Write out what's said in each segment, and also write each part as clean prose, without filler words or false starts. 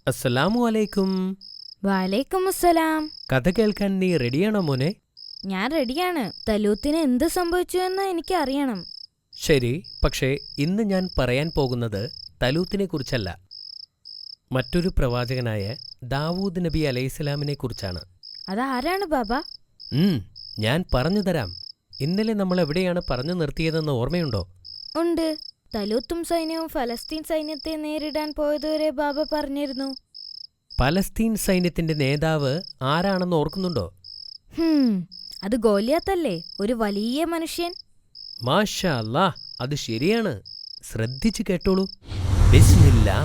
അസ്സലാമു അലൈക്കും. വാലൈക്കുമുസ്സലാം. കഥ കേൾക്കാൻ നീ റെഡിയാണോ മോനെ? ഞാൻ റെഡിയാണ്. തലൂത്തിന് എന്ത് സംഭവിച്ചു എന്ന് എനിക്ക് അറിയണം. ശരി, പക്ഷേ ഇന്ന് ഞാൻ പറയാൻ പോകുന്നത് തലൂത്തിനെ കുറിച്ചല്ല, മറ്റൊരു പ്രവാചകനായ ദാവൂദ് നബി അലൈഹിസ്സലാമിനെ കുറിച്ചാണ്. അതാരാണ് ബാബ? ഞാൻ പറഞ്ഞു തരാം. ഇന്നലെ നമ്മൾ എവിടെയാണ് പറഞ്ഞു നിർത്തിയതെന്ന് ഓർമ്മയുണ്ടോ? ഉണ്ട്. തലൂത്തും സൈന്യവും ഫലസ്തീൻ സൈന്യത്തെ നേരിടാൻ പോയതുവരെ ബാബ പറഞ്ഞിരുന്നു. പലസ്തീൻ സൈന്യത്തിന്റെ നേതാവ് ആരാണെന്ന് ഓർക്കുന്നുണ്ടോ? അത് ഗോലിയാത്തല്ലേ, ഒരു വലിയ മനുഷ്യൻ. മാഷാ അല്ലാ, അത് ശരിയാണ്. ശ്രദ്ധിച്ചു കേട്ടോളൂ. ബിസ്മില്ലാ.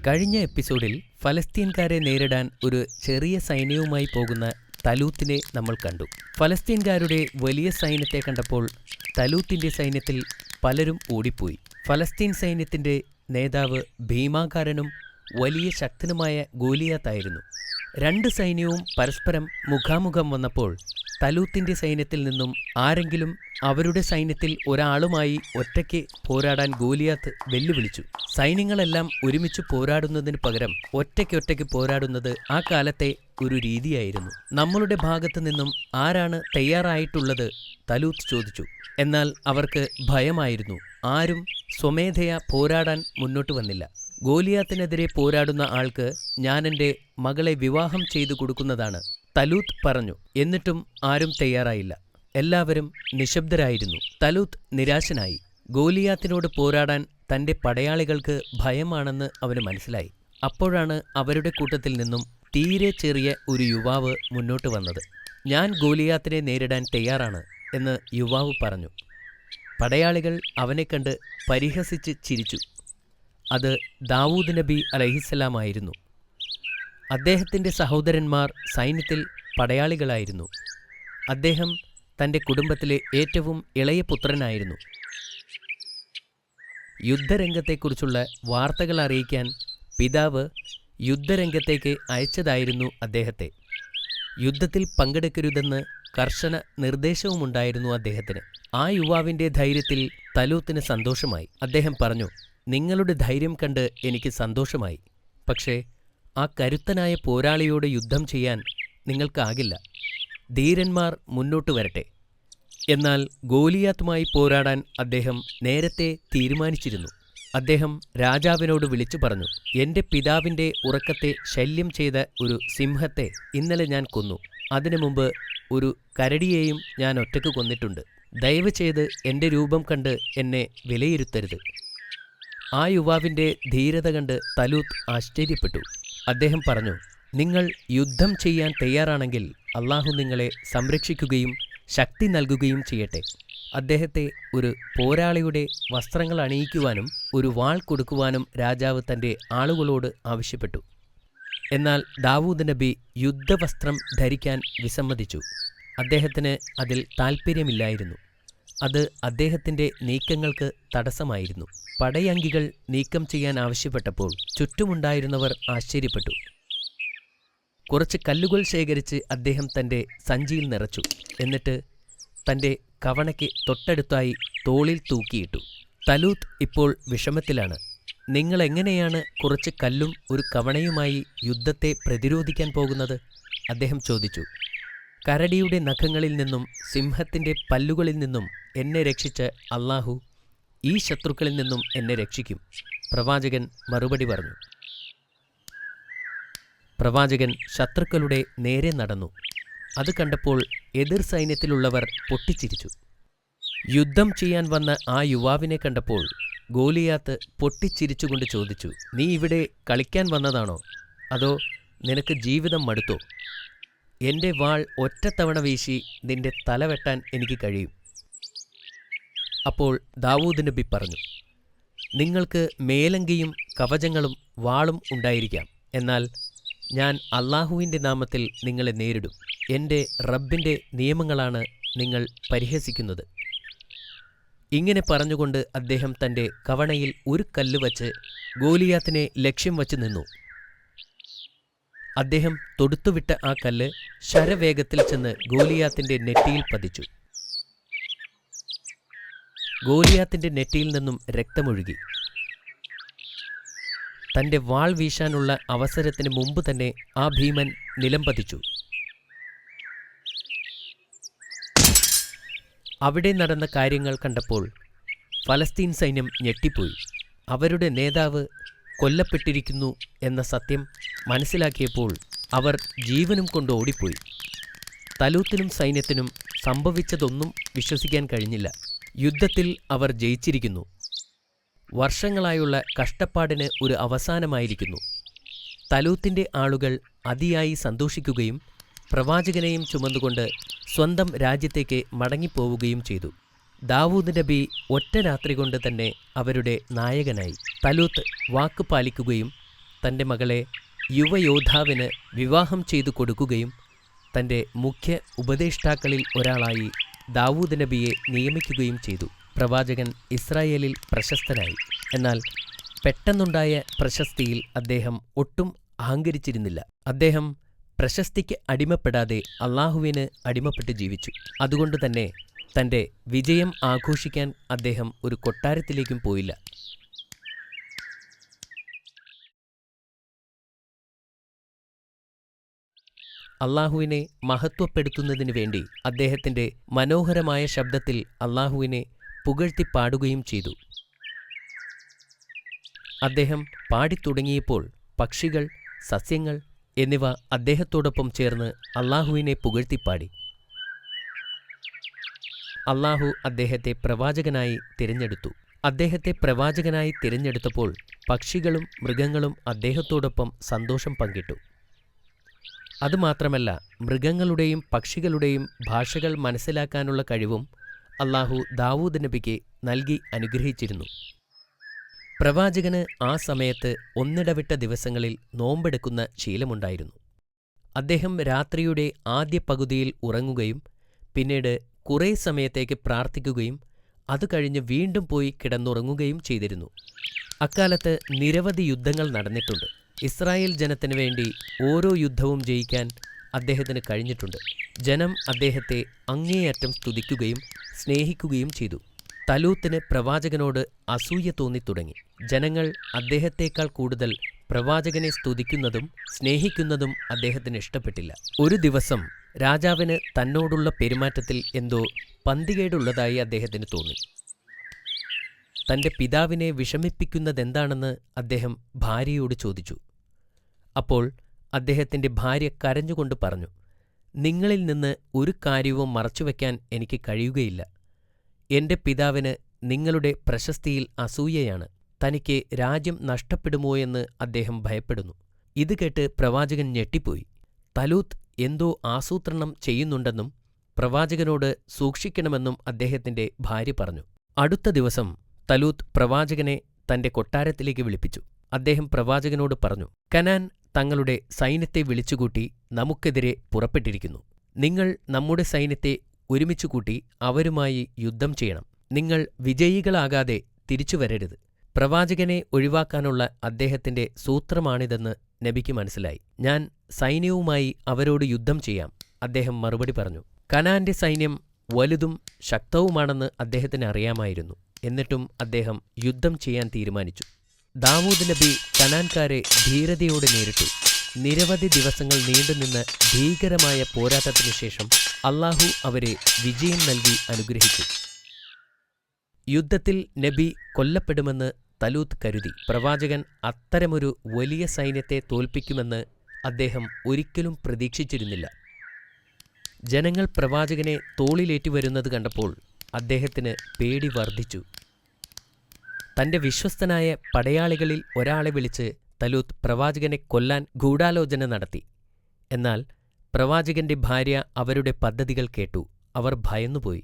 കഴിഞ്ഞ എപ്പിസോഡിൽ ഫലസ്തീൻകാരെ നേരിടാൻ ഒരു ചെറിയ സൈന്യവുമായി പോകുന്ന തലൂത്തിനെ നമ്മൾ കണ്ടു. ഫലസ്തീൻകാരുടെ വലിയ സൈന്യത്തെ കണ്ടപ്പോൾ തലൂത്തിന്റെ സൈന്യത്തിൽ പലരും ഓടിപ്പോയി. ഫലസ്തീൻ സൈന്യത്തിന്റെ നേതാവ് ഭീമാകാരനും വലിയ ശക്തനുമായ ഗോലിയാത്തായിരുന്നു. രണ്ട് സൈന്യവും പരസ്പരം മുഖാമുഖം വന്നപ്പോൾ തലൂത്തിന്റെ സൈന്യത്തിൽ നിന്നും ആരെങ്കിലും അവരുടെ സൈന്യത്തിൽ ഒരാളുമായി ഒറ്റയ്ക്ക് പോരാടാൻ ഗോലിയാത്ത് വെല്ലുവിളിച്ചു. സൈന്യങ്ങളെല്ലാം ഒരുമിച്ച് പോരാടുന്നതിന് പകരം ഒറ്റയ്ക്കൊറ്റയ്ക്ക് പോരാടുന്നത് ആ കാലത്തെ ഒരു രീതിയായിരുന്നു. നമ്മളുടെ ഭാഗത്തു നിന്നും ആരാണ് തയ്യാറായിട്ടുള്ളത്? തലൂത്ത് ചോദിച്ചു. എന്നാൽ അവർക്ക് ഭയമായിരുന്നു. ആരും സ്വമേധയാ പോരാടാൻ മുന്നോട്ട് വന്നില്ല. ഗോലിയാത്തിനെതിരെ പോരാടുന്ന ആൾക്ക് ഞാൻ എൻ്റെ മകളെ വിവാഹം ചെയ്തു കൊടുക്കുന്നതാണ്, തലൂത്ത് പറഞ്ഞു. എന്നിട്ടും ആരും തയ്യാറായില്ല. എല്ലാവരും നിശബ്ദരായിരുന്നു. തലൂത്ത് നിരാശനായി. ഗോലിയാത്തിനോട് പോരാടാൻ തൻ്റെ പടയാളികൾക്ക് ഭയമാണെന്ന് അവന് മനസ്സിലായി. അപ്പോഴാണ് അവരുടെ കൂട്ടത്തിൽ നിന്നും തീരെ ചെറിയ ഒരു യുവാവ് മുന്നോട്ട് വന്നത്. ഞാൻ ഗോലിയാത്തിനെ നേരിടാൻ തയ്യാറാണ് എന്ന് യുവാവ് പറഞ്ഞു. പടയാളികൾ അവനെ കണ്ട് പരിഹസിച്ച് ചിരിച്ചു. അത് ദാവൂദ് നബി അലൈഹിസ്സലാമായിരുന്നു. അദ്ദേഹത്തിൻ്റെ സഹോദരന്മാർ സൈന്യത്തിൽ പടയാളികളായിരുന്നു. അദ്ദേഹം തൻ്റെ കുടുംബത്തിലെ ഏറ്റവും ഇളയ പുത്രനായിരുന്നു. യുദ്ധരംഗത്തെക്കുറിച്ചുള്ള വാർത്തകൾ അറിയിക്കാൻ പിതാവ് യുദ്ധരംഗത്തേക്ക് അയച്ചതായിരുന്നു അദ്ദേഹത്തെ. യുദ്ധത്തിൽ പങ്കെടുക്കരുതെന്ന് കർശന നിർദ്ദേശവുമുണ്ടായിരുന്നു അദ്ദേഹത്തിന്. ആ യുവാവിൻ്റെ ധൈര്യത്തിൽ തലൂത്തിന് സന്തോഷമായി. അദ്ദേഹം പറഞ്ഞു, നിങ്ങളുടെ ധൈര്യം കണ്ട് എനിക്ക് സന്തോഷമായി. പക്ഷേ ആ കരുത്തനായ പോരാളിയോട് യുദ്ധം ചെയ്യാൻ നിങ്ങൾക്കാകില്ല. ധീരന്മാർ മുന്നോട്ട് വരട്ടെ. എന്നാൽ ഗോലിയാത്തുമായി പോരാടാൻ അദ്ദേഹം നേരത്തെ തീരുമാനിച്ചിരുന്നു. അദ്ദേഹം രാജാവിനോട് വിളിച്ചു പറഞ്ഞു, എൻ്റെ പിതാവിൻ്റെ ഉറക്കത്തെ ശല്യം ചെയ്ത ഒരു സിംഹത്തെ ഇന്നലെ ഞാൻ കൊന്നു. അതിനു മുമ്പ് ഒരു കരടിയെയും ഞാൻ ഒറ്റയ്ക്ക് കൊന്നിട്ടുണ്ട്. ദയവ് ചെയ്ത് എൻ്റെ രൂപം കണ്ട് എന്നെ വിലയിരുത്തരുത്. ആ യുവാവിൻ്റെ ധീരത കണ്ട് തലൂത്ത് ആശ്ചര്യപ്പെട്ടു. അദ്ദേഹം പറഞ്ഞു, നിങ്ങൾ യുദ്ധം ചെയ്യാൻ തയ്യാറാണെങ്കിൽ അള്ളാഹു നിങ്ങളെ സംരക്ഷിക്കുകയും ശക്തി നൽകുകയും ചെയ്യട്ടെ. അദ്ദേഹത്തെ ഒരു പോരാളിയുടെ വസ്ത്രങ്ങൾ അണിയിക്കുവാനും ഒരു വാൾ കൊടുക്കുവാനും രാജാവ് തൻ്റെ ആളുകളോട് ആവശ്യപ്പെട്ടു. എന്നാൽ ദാവൂദ് നബി യുദ്ധവസ്ത്രം ധരിക്കാൻ വിസമ്മതിച്ചു. അദ്ദേഹത്തിന് അതിൽ താൽപ്പര്യമില്ലായിരുന്നു. അത് അദ്ദേഹത്തിൻ്റെ നീക്കങ്ങൾക്ക് തടസ്സമായിരുന്നു. പടയങ്കികൾ നീക്കം ചെയ്യാൻ ആവശ്യപ്പെട്ടപ്പോൾ ചുറ്റുമുണ്ടായിരുന്നവർ ആശ്ചര്യപ്പെട്ടു. കുറച്ച് കല്ലുകൾ ശേഖരിച്ച് അദ്ദേഹം തൻ്റെ സഞ്ചിയിൽ നിറച്ചു. എന്നിട്ട് തൻ്റെ കവണയ്ക്ക് തൊട്ടടുത്തായി തോളിൽ തൂക്കിയിട്ടു. തലൂത്ത് ഇപ്പോൾ വിഷമത്തിലാണ്. നിങ്ങളെങ്ങനെയാണ് കുറച്ച് കല്ലും ഒരു കവണയുമായി യുദ്ധത്തെ പ്രതിരോധിക്കാൻ പോകുന്നത്? അദ്ദേഹം ചോദിച്ചു. കരടിയുടെ നഖങ്ങളിൽ നിന്നും സിംഹത്തിൻ്റെ പല്ലുകളിൽ നിന്നും എന്നെ രക്ഷിച്ച അള്ളാഹു ഈ ശത്രുക്കളിൽ നിന്നും എന്നെ രക്ഷിക്കും, പ്രവാചകൻ മറുപടി പറഞ്ഞു. പ്രവാചകൻ ശത്രുക്കളുടെ നേരെ നടന്നു. അത് കണ്ടപ്പോൾ എതിർ സൈന്യത്തിലുള്ളവർ പൊട്ടിച്ചിരിച്ചു. യുദ്ധം ചെയ്യാൻ വന്ന ആ യുവാവിനെ കണ്ടപ്പോൾ ഗോലിയാത്ത് പൊട്ടിച്ചിരിച്ചുകൊണ്ട് ചോദിച്ചു, നീ ഇവിടെ കളിക്കാൻ വന്നതാണോ? അതോ നിനക്ക് ജീവിതം മടുത്തോ? എൻ്റെ വാൾ ഒറ്റത്തവണ വീശി നിന്റെ തല വെട്ടാൻ എനിക്ക് കഴിയും. അപ്പോൾ ദാവൂദ് നബി പറഞ്ഞു, നിങ്ങൾക്ക് മേലങ്കിയും കവചങ്ങളും വാളും ഉണ്ടായിരിക്കാം. എന്നാൽ ഞാൻ അള്ളാഹുവിൻ്റെ നാമത്തിൽ നിങ്ങളെ നേരിടും. എൻ്റെ റബ്ബിൻ്റെ നിയമങ്ങളാണ് നിങ്ങൾ പരിഹസിക്കുന്നത്. ഇങ്ങനെ പറഞ്ഞുകൊണ്ട് അദ്ദേഹം തൻ്റെ കവണയിൽ ഒരു കല്ല് വച്ച് ഗോലിയാത്തിനെ ലക്ഷ്യം വച്ച് നിന്നു. അദ്ദേഹം തൊടുത്തുവിട്ട ആ കല്ല് ശരവേഗത്തിൽ ചെന്ന് ഗോലിയാത്തിന്റെ നെറ്റിയിൽ പതിച്ചു. ഗോലിയാത്തിന്റെ നെറ്റിയിൽ നിന്നും രക്തമൊഴുകി. തന്റെ വാൾ വീശാനുള്ള അവസരത്തിന് മുമ്പ് തന്നെ ആ ഭീമൻ നിലം പതിച്ചു. അവിടെ നടന്ന കാര്യങ്ങൾ കണ്ടപ്പോൾ ഫലസ്തീൻ സൈന്യം ഞെട്ടിപ്പോയി. അവരുടെ നേതാവ് കൊല്ലപ്പെട്ടിരിക്കുന്നു എന്ന സത്യം മനസ്സിലാക്കിയപ്പോൾ അവർ ജീവനും കൊണ്ട് ഓടിപ്പോയി. തലൂത്തിനും സൈന്യത്തിനും സംഭവിച്ചതൊന്നും വിശ്വസിക്കാൻ കഴിഞ്ഞില്ല. യുദ്ധത്തിൽ അവർ ജയിച്ചിരിക്കുന്നു. വർഷങ്ങളായുള്ള കഷ്ടപ്പാടിന് ഒരു അവസാനമായിരിക്കുന്നു. തലൂത്തിന്റെ ആളുകൾ അതിയായി സന്തോഷിക്കുകയും പ്രവാചകനെയും ചുമന്നുകൊണ്ട് സ്വന്തം രാജ്യത്തേക്ക് മടങ്ങിപ്പോവുകയും ചെയ്തു. ദാവൂദ് നബി ഒറ്റ രാത്രി കൊണ്ട് തന്നെ അവരുടെ നായകനായി. തലൂത്ത് വാക്ക് പാലിക്കുകയും തൻ്റെ മകളെ യുവയോദ്ധാവിന് വിവാഹം ചെയ്തു കൊടുക്കുകയും തൻ്റെ മുഖ്യ ഉപദേഷ്ടാക്കളിൽ ഒരാളായി ദാവൂദ് നബിയെ നിയമിക്കുകയും ചെയ്തു. പ്രവാചകൻ ഇസ്രായേലിൽ പ്രശസ്തനായി. എന്നാൽ പെട്ടെന്നുണ്ടായ പ്രശസ്തിയിൽ അദ്ദേഹം ഒട്ടും അഹങ്കരിച്ചിരുന്നില്ല. അദ്ദേഹം പ്രശസ്തിക്ക് അടിമപ്പെടാതെ അള്ളാഹുവിന് അടിമപ്പെട്ട് ജീവിച്ചു. അതുകൊണ്ടുതന്നെ തൻ്റെ വിജയം ആഘോഷിക്കാൻ അദ്ദേഹം ഒരു കൊട്ടാരത്തിലേക്കും പോയില്ല. അള്ളാഹുവിനെ മഹത്വപ്പെടുത്തുന്നതിനു വേണ്ടി അദ്ദേഹത്തിൻ്റെ മനോഹരമായ ശബ്ദത്തിൽ അള്ളാഹുവിനെ പുകഴ്ത്തി പാടുകയും ചെയ്തു. അദ്ദേഹം പാടിത്തുടങ്ങിയപ്പോൾ പക്ഷികൾ, സസ്യങ്ങൾ എന്നിവ അദ്ദേഹത്തോടൊപ്പം ചേർന്ന് അള്ളാഹുവിനെ പുകഴ്ത്തിപ്പാടി. അള്ളാഹു അദ്ദേഹത്തെ പ്രവാചകനായി തിരഞ്ഞെടുത്തു. അദ്ദേഹത്തെ പ്രവാചകനായി തിരഞ്ഞെടുത്തപ്പോൾ പക്ഷികളും മൃഗങ്ങളും അദ്ദേഹത്തോടൊപ്പം സന്തോഷം പങ്കിട്ടു. അതുമാത്രമല്ല, മൃഗങ്ങളുടെയും പക്ഷികളുടെയും ഭാഷകൾ മനസ്സിലാക്കാനുള്ള കഴിവും അള്ളാഹു ദാവൂദ് നബിക്ക് നൽകി അനുഗ്രഹിച്ചിരുന്നു. പ്രവാചകന് ആ സമയത്ത് ഒന്നിടവിട്ട ദിവസങ്ങളിൽ നോമ്പെടുക്കുന്ന ശീലമുണ്ടായിരുന്നു. അദ്ദേഹം രാത്രിയുടെ ആദ്യ പകുതിയിൽ ഉറങ്ങുകയും പിന്നീട് കുറേ സമയത്തേക്ക് പ്രാർത്ഥിക്കുകയും അത് കഴിഞ്ഞ് വീണ്ടും പോയി കിടന്നുറങ്ങുകയും ചെയ്തിരുന്നു. അക്കാലത്ത് നിരവധി യുദ്ധങ്ങൾ നടന്നിട്ടുണ്ട്. ഇസ്രായേൽ ജനത്തിനു വേണ്ടി ഓരോ യുദ്ധവും ജയിക്കാൻ അദ്ദേഹത്തിന് കഴിഞ്ഞിട്ടുണ്ട്. ജനം അദ്ദേഹത്തെ അങ്ങേയറ്റം സ്തുതിക്കുകയും സ്നേഹിക്കുകയും ചെയ്തു. തലൂത്തിന് പ്രവാചകനോട് അസൂയ തോന്നിത്തുടങ്ങി. ജനങ്ങൾ അദ്ദേഹത്തേക്കാൾ കൂടുതൽ പ്രവാചകനെ സ്തുതിക്കുന്നതും സ്നേഹിക്കുന്നതും അദ്ദേഹത്തിന് ഇഷ്ടപ്പെട്ടില്ല. ഒരു ദിവസം രാജാവിന് തന്നോടുള്ള പെരുമാറ്റത്തിൽ എന്തോ പന്തികേടുള്ളതായി അദ്ദേഹത്തിന് തോന്നി. തൻ്റെ പിതാവിനെ വിഷമിപ്പിക്കുന്നതെന്താണെന്ന് അദ്ദേഹം ഭാര്യയോട് ചോദിച്ചു. അപ്പോൾ അദ്ദേഹത്തിൻ്റെ ഭാര്യ കരഞ്ഞുകൊണ്ട് പറഞ്ഞു, നിങ്ങളിൽ നിന്ന് ഒരു കാര്യവും മറച്ചുവെക്കാൻ എനിക്ക് കഴിയുകയില്ല. എൻ്റെ പിതാവിന് നിങ്ങളുടെ പ്രശസ്തിയിൽ അസൂയയാണ്. തനിക്ക് രാജ്യം നഷ്ടപ്പെടുമോയെന്ന് അദ്ദേഹം ഭയപ്പെടുന്നു. ഇത് കേട്ട് പ്രവാചകൻ ഞെട്ടിപ്പോയി. തലൂത്ത് എന്തോ ആസൂത്രണം ചെയ്യുന്നുണ്ടെന്നും പ്രവാചകനോട് സൂക്ഷിക്കണമെന്നും അദ്ദേഹത്തിൻ്റെ ഭാര്യ പറഞ്ഞു. അടുത്ത ദിവസം തലൂത്ത് പ്രവാചകനെ തൻ്റെ കൊട്ടാരത്തിലേക്ക് വിളിപ്പിച്ചു. അദ്ദേഹം പ്രവാചകനോട് പറഞ്ഞു, കനാൻ തങ്ങളുടെ സൈന്യത്തെ വിളിച്ചുകൂട്ടി നമുക്കെതിരെ പുറപ്പെട്ടിരിക്കുന്നു. നിങ്ങൾ നമ്മുടെ സൈന്യത്തെ ഒരുമിച്ചുകൂട്ടി അവരുമായി യുദ്ധം ചെയ്യണം. നിങ്ങൾ വിജയികളാകാതെ തിരിച്ചു വരരുത്. പ്രവാചകനെ ഒഴിവാക്കാനുള്ള അദ്ദേഹത്തിൻ്റെ സൂത്രമാണിതെന്ന് നബിക്ക് മനസ്സിലായി. ഞാൻ സൈന്യവുമായി അവരോട് യുദ്ധം ചെയ്യാം, അദ്ദേഹം മറുപടി പറഞ്ഞു. കനാന്റെ സൈന്യം വലുതും ശക്തവുമാണെന്ന് അദ്ദേഹത്തിന് അറിയാമായിരുന്നു. എന്നിട്ടും അദ്ദേഹം യുദ്ധം ചെയ്യാൻ തീരുമാനിച്ചു. ദാവൂദ് നബി കനാൻകാരെ ധീരതയോടെ നേരിട്ടു. നിരവധി ദിവസങ്ങൾ നീണ്ടുനിന്ന ഭീകരമായ പോരാട്ടത്തിനു ശേഷം അള്ളാഹു അവരെ വിജയം നൽകി അനുഗ്രഹിച്ചു. യുദ്ധത്തിൽ നബി കൊല്ലപ്പെടുമെന്ന് തലൂത്ത് കരുതി. പ്രവാചകൻ അത്തരമൊരു വലിയ സൈന്യത്തെ തോൽപ്പിക്കുമെന്ന് അദ്ദേഹം ഒരിക്കലും പ്രതീക്ഷിച്ചിരുന്നില്ല. ജനങ്ങൾ പ്രവാചകനെ തോളിലേറ്റുവരുന്നത് കണ്ടപ്പോൾ അദ്ദേഹത്തിന് പേടി വർദ്ധിച്ചു. തൻ്റെ വിശ്വസ്തനായ പടയാളികളിൽ ഒരാളെ വിളിച്ച് തലൂത്ത് പ്രവാചകനെ കൊല്ലാൻ ഗൂഢാലോചന നടത്തി. എന്നാൽ പ്രവാചകന്റെ ഭാര്യ അവരുടെ പദ്ധതികൾ കേട്ടു. അവർ ഭയന്നുപോയി.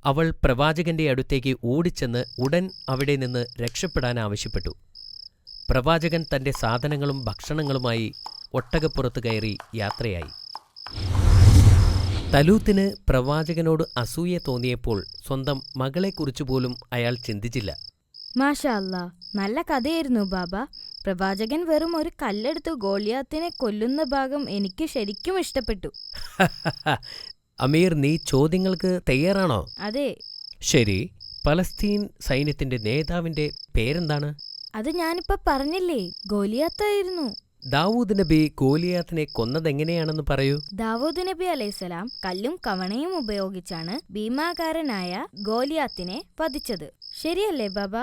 അവൾ പ്രവാചകന്റെ അടുത്തേക്ക് ഓടിച്ചെന്ന് ഉടൻ അവിടെ നിന്ന് രക്ഷപ്പെടാൻ ആവശ്യപ്പെട്ടു. പ്രവാചകൻ തൻ്റെ സാധനങ്ങളും ഭക്ഷണങ്ങളുമായി ഒട്ടകപ്പുറത്ത് കയറി യാത്രയായി. തലൂത്തിന് പ്രവാചകനോട് അസൂയ തോന്നിയപ്പോൾ സ്വന്തം മകളെക്കുറിച്ചുപോലും അയാൾ ചിന്തിച്ചില്ല. മാഷാ അല്ലാ, നല്ല കഥയായിരുന്നു ബാബ. പ്രവാചകൻ വെറും ഒരു കല്ലെടുത്ത് ഗോലിയാത്തിനെ കൊല്ലുന്ന ഭാഗം എനിക്ക് ശരിക്കും ഇഷ്ടപ്പെട്ടു. അമീർ, നീ ചോദ്യങ്ങൾക്ക് തയ്യാറാണോ? അതെ, ശരി. പലസ്തീൻ സൈന്യത്തിന്റെ നേതാവിന്റെ പേരെന്താണ്? അത് ഞാനിപ്പോ പറഞ്ഞില്ലേ, ഗോലിയാത്തായിരുന്നു. ദാവൂദ് നബി ഗോലിയാത്തിനെ കൊന്നതെങ്ങനെയാണെന്ന് പറയൂ. ദാവൂദ് നബി അലൈഹിസ്സലാം കല്ലും കവണയും ഉപയോഗിച്ചാണ് ഭീമാകാരനായ ഗോലിയാത്തിനെ വധിച്ചത്. ശരിയല്ലേ ബാബ?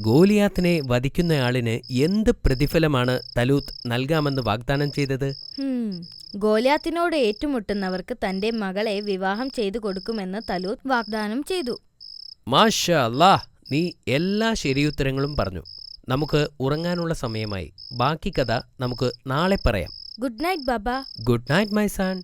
ഗോലിയാത്തിനെ വധിക്കുന്നയാളിന് എന്ത് പ്രതിഫലമാണ് തലൂത്ത് നൽകാമെന്ന് വാഗ്ദാനം ചെയ്തത്? ഗോലിയാത്തിനോട് ഏറ്റുമുട്ടുന്നവർക്ക് തന്റെ മകളെ വിവാഹം ചെയ്തു കൊടുക്കുമെന്ന് തലൂത്ത് വാഗ്ദാനം ചെയ്തു. മാഷാ അല്ലാഹ്, നീ എല്ലാ ശരിയുത്തരങ്ങളും പറഞ്ഞു. നമുക്ക് ഉറങ്ങാനുള്ള സമയമായി. ബാക്കി കഥ നമുക്ക് നാളെ പറയാം. Good night Baba. Good night my son.